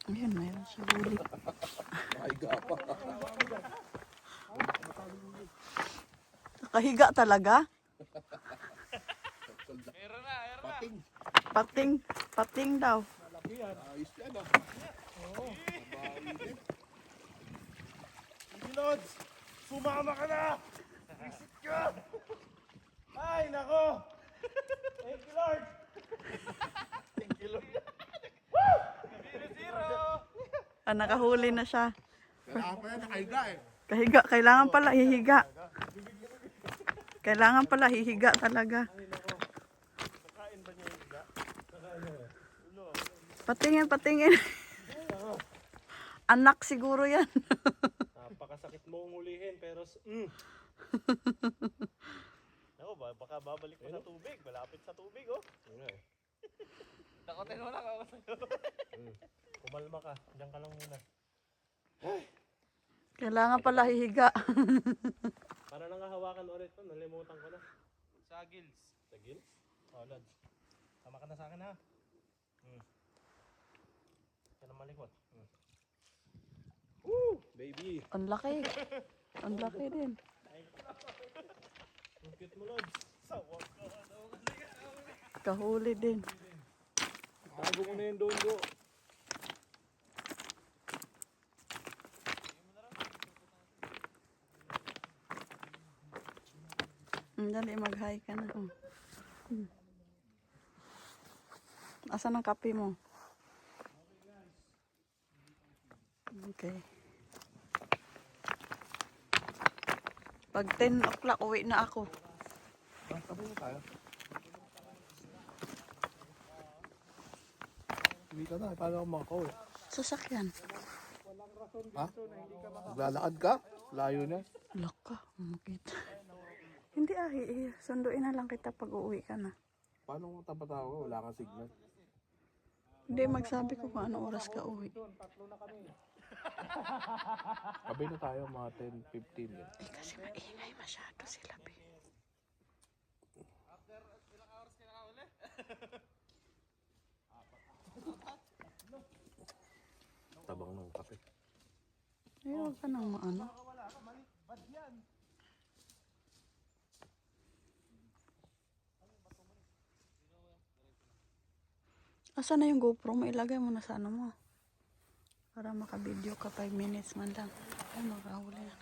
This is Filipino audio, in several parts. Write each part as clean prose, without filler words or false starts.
Ayun, mayroon siya huli. Nakahiga pa. Nakahiga talaga? Pating. Pating, pating daw. Ayos yan ah. Oo. Mabawi din. Hindi, Lods! Sumama ka na! Visit ka! Ay, nako! Thank you, Lord! Thank you, Lord! Woo! 0-0! Ah, nakahuli na siya. Kailangan pa yan, nakahiga eh. Kahiga, kailangan pala hihiga. Kailangan pala hihiga talaga. Nakain ba niya yung higa? Nakain niya. Ulo. Patingin, patingin. Anak siguro yan. Napakasakit mong hulihin, pero... Ako ba, baka babalik pa sa tubig. Malapit sa tubig, oh. Takotin mo na ako sa'yo. Kumalma ka. Diyan ka lang muna. Kailangan pala hihiga. Para nang hawakan ulit ko, nalimutan ko na. Sa gills. Sa gills? Oh, Lods. Tama ka na sa akin, ha? Yan ang malikot. Woo! Baby! Ang laki. Ang laki din. Ang cute mo, Lods. Sawa ka. Kahuli din. Bago ko na yung dondo. Dali, mag-hi ka na. Asan ang kape mo? Okay. Pag 10 o'clock, uwi na ako. Tabi na tayo. Uwi ka na, paano ako makakauwi? Sasakyan. Ha? Naglalakad ka? Layo na. Laka, makita. Hindi sunduin na lang kita pag uuwi ka na. Paano kung tapataw ko? Wala kang signal. Hindi, magsabi ko kung anong oras ka uwi. Tabi na tayo mga 10-15 eh. Eh, kasi maingay masyado sila, be. Tabang ng kape. Ayaw ka nang maano. Asan na yung GoPro mo? Ilagay mo na sa ano mo. Para makabideo ka 5 minutes man lang. Ay, makahuli na.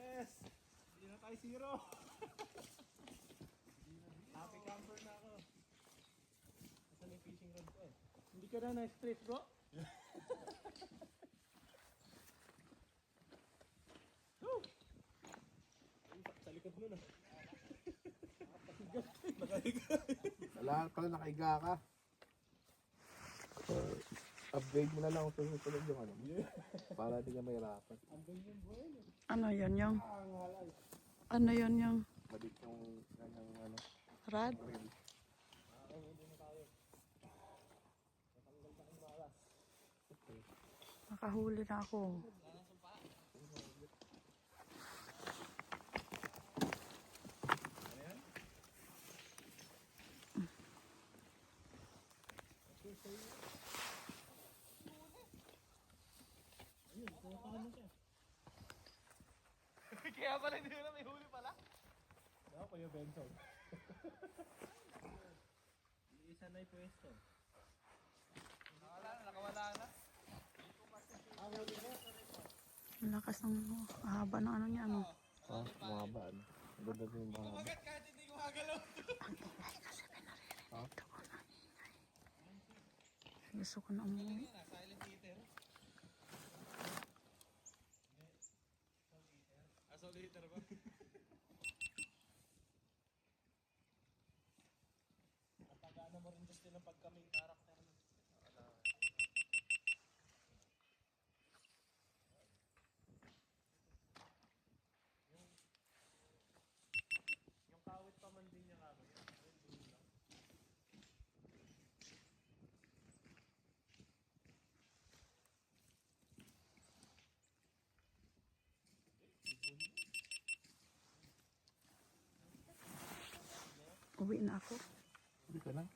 Yes! Hindi na tayo 0. Happy camper na ako. Asan yung fishing rod ko? Hindi ka na na-stress, bro? Woo! Sa likod mo na. Wala pala, nakahiga ka. Upgrade mo na lang kung susunod yung ano. Para di ka mahirapan. Ano yun yung? Ano yun yung? Balik yung kanyang ano. Rad? Nakahuli na ako. Kaya pala hindi mo na may huli pala? Ako Kuya Benson. Isa na yung pwesto. Nakawala na. Ang lakas ng haba ng ano niya, ano. Ah, mahaba ano. Ganda din yung mahaba. Kahit hindi ko magalaw. Ang ingay kasi pinaririnig ko na ingay. Gusto ko na umuwi. Silent eater. Solitaire ba? Napagana mo rin gusto ng pagka-main character mo. Uwi na ako. Hindi ka lang.